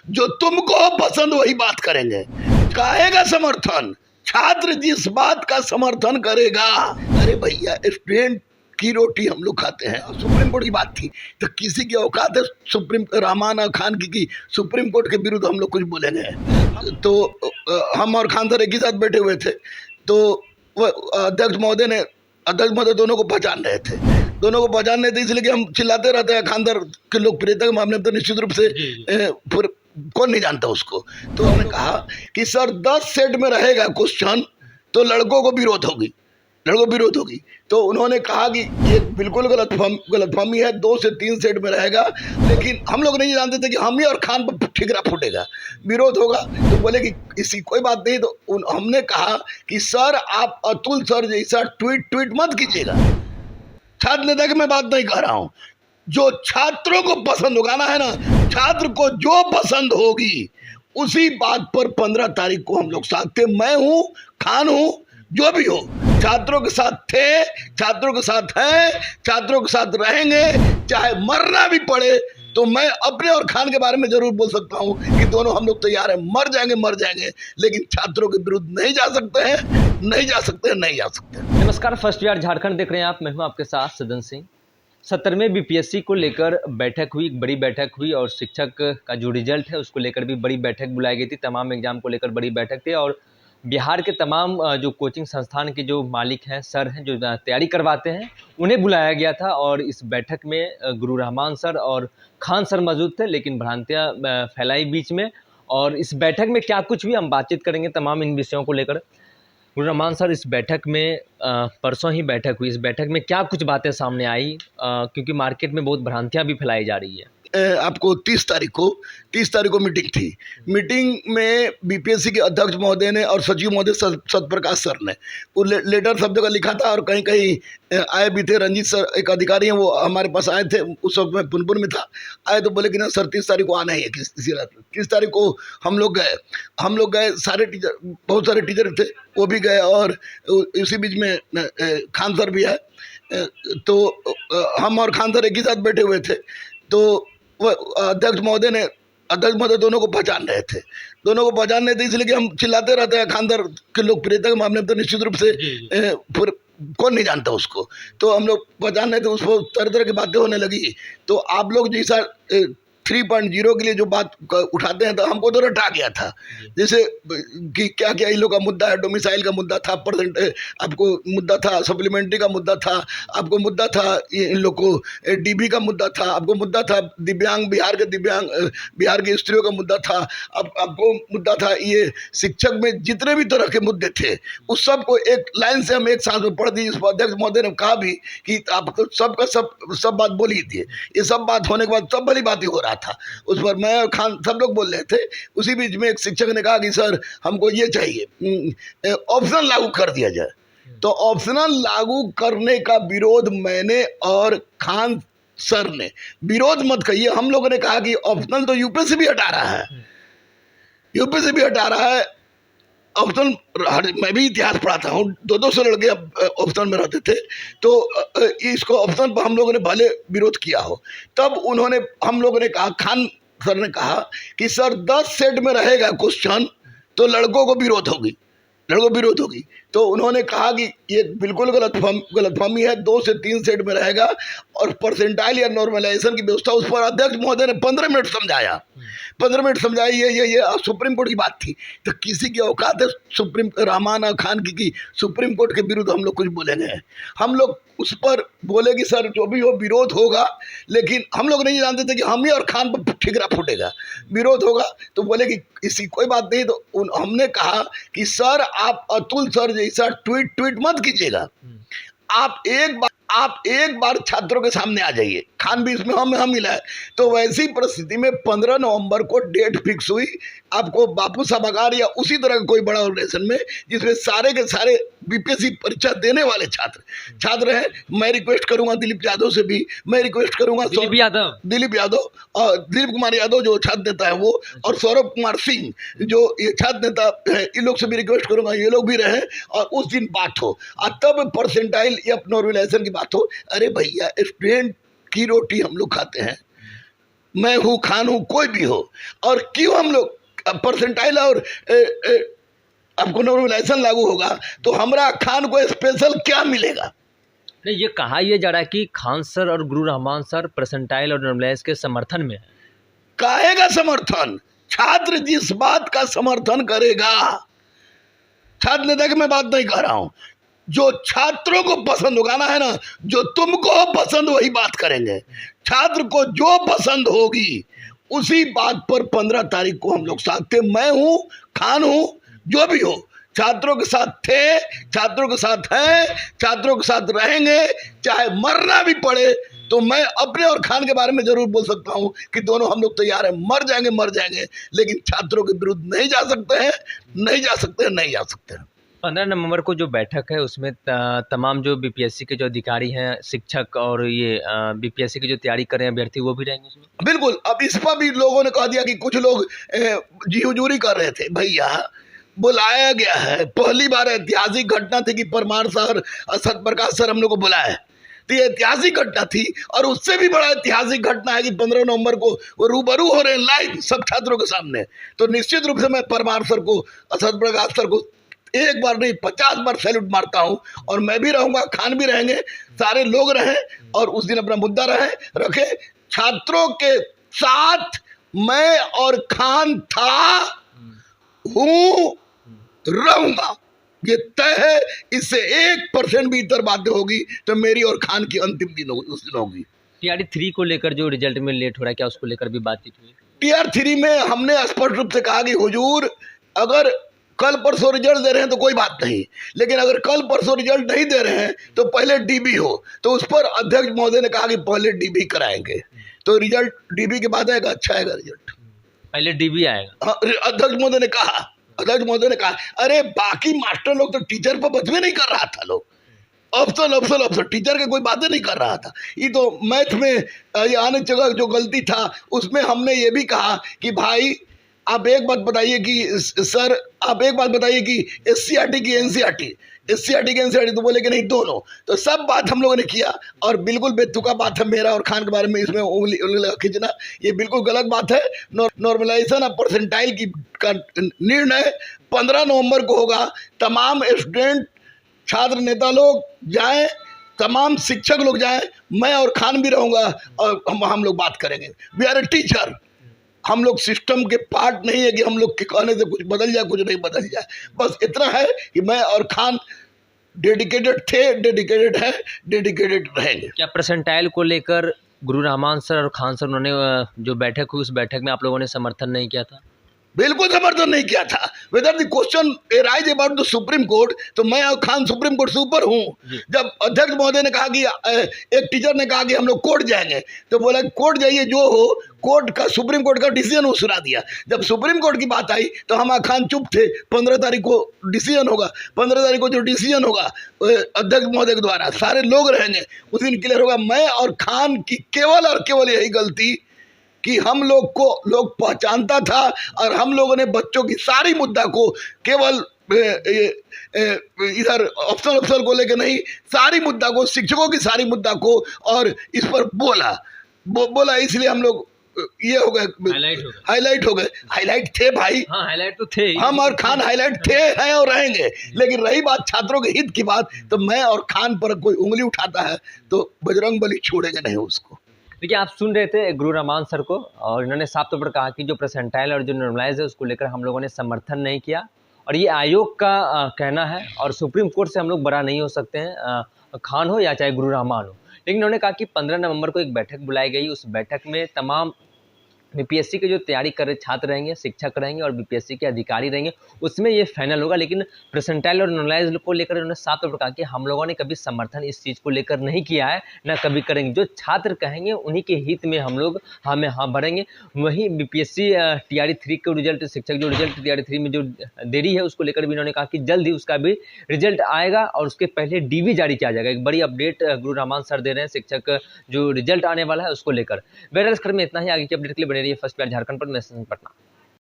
जो तुमको पसंद वही बात करेंगे। काहेगा समर्थन? छात्र जिस बात का समर्थन करेगा। अरे भैया, स्टूडेंट की रोटी हम लोग खाते हैं। सुप्रीम कोर्ट की बात थी तो किसी की औकात है सुप्रीम रहमान खान की सुप्रीम कोर्ट के विरुद्ध हम लोग कुछ बोलेंगे? तो हम और खान सर एक ही साथ बैठे हुए थे, तो अध्यक्ष महोदय दोनों को पहचान रहे थे, इसलिए कि हम चिल्लाते रहते हैं खान सर के लोकप्रियता के मामले में, तो निश्चित रूप से फिर कौन नहीं जानता उसको। तो हमने कहा कि सर 10 सेट में रहेगा क्वेश्चन तो लड़कों को विरोध होगी। तो उन्होंने कहा कि ये बिल्कुल गलतफहमी है, 2 से 3 सेट में रहेगा, लेकिन हम लोग नहीं जानते थे कि हम ही और खान पर ठिकरा फूटेगा, विरोध होगा। तो बोले कि इसी कोई बात नहीं। तो हमने कहा कि सर आप अतुल सर जैसा ट्वीट मत कीजिएगा। छात्र नेता की मैं बात नहीं कर रहा हूँ, जो छात्रों को पसंद होगा ना, है ना, छात्र को जो पसंद होगी उसी बात पर 15 तारीख को हम लोग साथ थे। मैं हूँ, खान हूँ, जो भी हो, छात्रों के साथ थे, छात्रों के साथ हैं, छात्रों के साथ रहेंगे, चाहे मरना भी पड़े। तो मैं अपने और खान के बारे में जरूर बोल सकता हूँ कि दोनों हम लोग तैयार हैं, मर जाएंगे, लेकिन छात्रों के विरुद्ध नहीं जा सकते। नमस्कार, फर्स्ट ईयर झारखंड देख रहे हैं आप। मैं हूँ आपके साथ सदन सिंह। 17वें बीपीएससी को लेकर बैठक हुई, बड़ी बैठक हुई, और शिक्षक का जो रिजल्ट है उसको लेकर भी बड़ी बैठक बुलाई गई थी। तमाम एग्जाम को लेकर बड़ी बैठक थी, और बिहार के तमाम जो कोचिंग संस्थान के जो मालिक हैं, सर हैं, जो तैयारी करवाते हैं, उन्हें बुलाया गया था। और इस बैठक में गुरु रहमान सर और खान सर मौजूद थे, लेकिन भ्रांतियाँ फैलाई बीच में। और इस बैठक में क्या कुछ भी हम बातचीत करेंगे तमाम इन विषयों को लेकर। गुरु रहमान सर, इस बैठक में परसों ही बैठक हुई, इस बैठक में क्या कुछ बातें सामने आई, क्योंकि मार्केट में बहुत भ्रांतियाँ भी फैलाई जा रही है। आपको 30 तारीख को मीटिंग थी। मीटिंग में बीपीएससी के अध्यक्ष महोदय ने और सचिव महोदय सत्यप्रकाश सर ने वो लेटर सब जगह लिखा था, और कहीं कहीं आए भी थे। रंजीत सर एक अधिकारी हैं, वो हमारे पास आए थे, उस वक्त मैं पुनपुर में था। आए तो बोले कि ना सर 30 तारीख को आना ही है। किसी रात 30 तारीख को हम लोग गए, सारे टीचर, बहुत सारे टीचर थे, वो भी गए, और इसी बीच में खान सर भी आए। तो हम और खान सर एक ही साथ बैठे हुए थे, तो अध्यक्ष महोदय दोनों को पहचान रहे थे, इसलिए कि हम चिल्लाते रहते हैं खान सर के लोकप्रियता के मामले में, तो निश्चित रूप से फिर कौन नहीं जानता उसको। तो हम लोग पहचान रहे थे, उस पर तरह की बातें होने लगी। तो आप लोग जैसा 3.0 के लिए जो बात उठाते हैं, तो हमको तो रटा गया था, जैसे कि क्या क्या इन लोग का मुद्दा है। डोमिसाइल का मुद्दा था, आपको मुद्दा था, सप्लीमेंट्री का मुद्दा था, आपको मुद्दा था इन लोग को डीबी का मुद्दा था, आपको मुद्दा था बिहार के स्त्रियों का मुद्दा था, आपको मुद्दा था ये शिक्षक में जितने भी तरह के मुद्दे थे, उस सब को एक लाइन से हम एक साथ में पढ़ दिए। इस पर अध्यक्ष महोदय ने कहा भी कि आप तो सब बात बोल ही दिए। ये सब बात होने के बाद सब भली बात ही हो रहा था। उस पर मैं और खान सब लोग बोल रहे थे। उसी बीच में एक शिक्षक ने कहा कि सर हमको ये चाहिए, ऑप्शनल लागू कर दिया जाए। तो ऑप्शनल लागू करने का विरोध मैंने और खान सर ने, विरोध मत कहिए, हम लोगों ने कहा कि ऑप्शनल तो यूपीएससी भी हटा रहा है, ऑप्शनल। मैं भी इतिहास पढ़ाता हूँ, 200 लड़के ऑप्शनल में रहते थे, तो इसको ऑप्शनल पर हम लोगों ने भले विरोध किया हो। तब हम लोगों ने कहा, खान सर ने कहा कि सर 10 सेट में रहेगा क्वेश्चन तो लड़कों को विरोध होगी। तो उन्होंने कहा कि ये बिल्कुल गलतफहमी है, 2 से 3 सेट में रहेगा, और परसेंटाइल या नॉर्मलाइजेशन की व्यवस्था। उस पर अध्यक्ष महोदय ने 15 मिनट समझाया। ये सुप्रीम कोर्ट की बात थी तो किसी की औकात है रहमान खान की सुप्रीम कोर्ट के विरुद्ध हम लोग कुछ बोलेंगे? हम लोग उस पर बोले कि सर जो भी हो, विरोध होगा, लेकिन हम लोग नहीं जानते थे कि हम ही और खान पर ठिकरा फूटेगा, विरोध होगा। तो बोले कि इसी कोई बात नहीं। तो हमने कहा कि सर आप अतुल सर जैसा ट्वीट मत कीजिएगा। आप एक बार छात्रों के सामने आ जाइए। खान भी इसमें हम मिला है। तो वैसी परिस्थिति में 15 नवंबर को डेट फिक्स हुई। आपको बापू सभागार या उसी तरह का कोई बड़ा ऑर्गेनाइजेशन में, जिसमें सारे के सारे बीपीएससी परीक्षा देने वाले छात्र हैं। मैं रिक्वेस्ट करूंगा दिलीप यादव से भी, मैं रिक्वेस्ट करूंगा दिलीप यादव और दिलीप कुमार यादव जो छात्र नेता है वो, और सौरभ कुमार सिंह जो ये छात्र नेता है, इन लोग से भी रिक्वेस्ट करूंगा ये लोग भी रहे, और उस दिन बात हो, और तब परसेंटाइल या नॉर्मलाइजेशन की बात हो। अरे भैया, स्टूडेंट की रोटी हम लोग खाते हैं, मैं हूँ, खान हूँ, कोई भी हो, और क्यों हम लोग परसेंटाइल और आपको नॉर्मलाइजेशन लागू होगा तो हमरा खान को स्पेशल क्या मिलेगा? नहीं, ये कहा यह जा रहा है कि खान सर और गुरु रहमान सर परसेंटाइल और नॉर्मलाइज के समर्थन में है। काहेगा समर्थन? छात्र जिस बात का समर्थन करेगा, छात्र नेता की मैं बात नहीं कर रहा हूं, जो छात्रों को पसंद होगा ना, है ना, जो तुमको पसंद वही बात करेंगे। छात्र को जो पसंद होगी उसी बात पर 15 तारीख को हम लोग साथ थे। मैं हूं, खान हूं, जो भी हो, छात्रों के साथ थे, छात्रों के साथ हैं, छात्रों के साथ रहेंगे, चाहे मरना भी पड़े तो मैं अपने और खान के बारे में जरूर बोल सकता हूं कि दोनों हम लोग तैयार हैं, मर जाएंगे, लेकिन छात्रों के विरुद्ध नहीं जा सकते हैं, नहीं जा सकते हैं। 15 नवंबर को जो बैठक है उसमें तमाम जो बीपीएससी के जो अधिकारी हैं, शिक्षक और ये बीपीएससी की जो तैयारी कर रहे हैं अभ्यर्थी, वो भी रहेंगे उसमें। बिल्कुल। अब इस पर भी लोगों ने कह दिया कि कुछ लोग जी हुजूरी कर रहे थे। भैया, बुलाया गया है, पहली बार ऐतिहासिक घटना थी कि परमार सर, सतप्रकाश सर हम लोग को बुलाया, तो ये ऐतिहासिक घटना थी। और उससे भी बड़ा ऐतिहासिक घटना है कि 15 नवंबर को वो रूबरू हो रहे हैं लाइव सब छात्रों के सामने। तो निश्चित रूप से मैं परमार सर को, सतप्रकाश सर को एक बार नहीं 50 बार सैल्यूट मारता हूं, और मैं भी रहूंगा, खान भी रहेंगे, सारे लोग रहें, और उस दिन अपना मुद्दा रखे। छात्रों के साथ मैं और खान था, हूं, रहूंगा, ये तय है। इससे 1% भी इतर बातें होगी तो मेरी और खान की अंतिम दिन उस दिन होगी। टीआर 3 को लेकर जो रिजल्ट में लेट हो रहा है, क्या उसको लेकर भी बातचीत हुई? टीआर 3 में हमने स्पष्ट रूप से कहा कि हुजूर, अगर कल परसों रिजल्ट दे रहे हैं तो कोई बात नहीं, लेकिन अगर कल परसों रिजल्ट नहीं दे रहे हैं तो पहले डीबी हो। तो उस पर अध्यक्ष महोदय ने कहा कि पहले डीबी कराएंगे, तो रिजल्ट डीबी के बाद आएगा, अच्छा आएगा रिजल्ट, पहले डीबी आएगा। हाँ, अध्यक्ष महोदय ने कहा। अरे बाकी मास्टर लोग तो टीचर पर बचवे नहीं कर रहा था, लोग अफसर टीचर के कोई बातें नहीं कर रहा था। ये तो मैथ में ये आने जगह जो गलती था उसमें हमने ये भी कहा कि भाई आप एक बात बताइए कि सर, आप एक बात बताइए कि एससीईआरटी की एनसीईआरटी, तो बोले कि नहीं दोनों। तो सब बात हम लोगों ने किया, और बिल्कुल बेतुका बात है मेरा और खान के बारे में इसमें उंगली खींचना, ये बिल्कुल गलत बात है। नॉर्मलाइजेशन और परसेंटाइल का निर्णय 15 नवंबर को होगा। तमाम स्टूडेंट, छात्र नेता लोग जाएं, तमाम शिक्षक लोग जाएं, मैं और खान भी रहूंगा, और हम लोग बात करेंगे। वी आर ए टीचर, हम लोग सिस्टम के पार्ट नहीं है कि हम लोग के कहने से कुछ बदल जाए, कुछ नहीं बदल जाए। बस इतना है कि मैं और खान डेडिकेटेड थे, डेडिकेटेड है, डेडिकेटेड रहेंगे। क्या परसेंटाइल को लेकर गुरु रहमान सर और खान सर, उन्होंने जो बैठक हुई उस बैठक में आप लोगों ने समर्थन नहीं किया था? बिल्कुल समर्थन नहीं किया था। Whether the question rise about the supreme court, तो मैं और खान सुप्रीम कोर्ट से ऊपर हूँ। जब अध्यक्ष महोदय ने कहा कि एक टीचर ने कहा कि हम लोग कोर्ट जाएंगे, तो बोला कोर्ट जाइए, जो हो, कोर्ट का, सुप्रीम कोर्ट का डिसीजन वो सुना दिया। जब सुप्रीम कोर्ट की बात आई तो हम खान चुप थे। 15 तारीख को डिसीजन होगा, 15 तारीख को जो डिसीजन होगा अध्यक्ष महोदय के द्वारा, सारे लोग रहेंगे, उस दिन क्लियर होगा। मैं और खान की केवल और केवल यही गलती कि हम लोग को लोग पहचानता था, और हम लोगों ने बच्चों की सारी मुद्दा को केवल इधर अफसर को लेकर नहीं, सारी मुद्दा को, शिक्षकों की सारी मुद्दा को, और इस पर बोला इसलिए हम लोग ये हो गए, हाईलाइट हो गए। हाईलाइट थे भाई, हाँ, हाईलाइट तो थे, हम और खान हाईलाइट थे, हैं और रहेंगे। लेकिन रही बात छात्रों के हित की बात, तो मैं और खान पर कोई उंगली उठाता है तो बजरंग बली छोड़ेगा नहीं उसको। देखिए, आप सुन रहे थे गुरु रहमान सर को, और इन्होंने साफ तौर पर कहा कि जो परसेंटाइल और जो नॉर्मलाइज है उसको लेकर हम लोगों ने समर्थन नहीं किया, और ये आयोग का कहना है, और सुप्रीम कोर्ट से हम लोग बड़ा नहीं हो सकते हैं, खान हो या चाहे गुरु रहमान हो। लेकिन उन्होंने कहा कि 15 नवंबर को एक बैठक बुलाई गई, उस बैठक में तमाम बीपीएससी के जो तैयारी कर रहे छात्र रहेंगे, शिक्षक रहेंगे और बीपीएससी के अधिकारी रहेंगे, उसमें ये फाइनल होगा। लेकिन परसेंटाइल और नॉर्मलाइज को लेकर उन्होंने साफ तौर पर कहा कि हम लोगों ने कभी समर्थन इस चीज़ को लेकर नहीं किया है, ना कभी करेंगे। जो छात्र कहेंगे उन्हीं के हित में हम लोग हाँ भरेंगे। वहीं बीपीएससी टीआरई 3 के रिजल्ट, शिक्षक जो रिजल्ट टीआरई 3 में जो देरी है उसको लेकर भी इन्होंने कहा कि जल्द ही उसका भी रिजल्ट आएगा, और उसके पहले डीबी जारी किया जाएगा। एक बड़ी अपडेट गुरु रहमान सर दे रहे हैं शिक्षक जो रिजल्ट आने वाला है उसको लेकर। बहरहाल इस खबर में इतना ही। आगे की अपडेट के लिए बने रहिए फर्स्ट बार झारखंड पर। मैं पटना।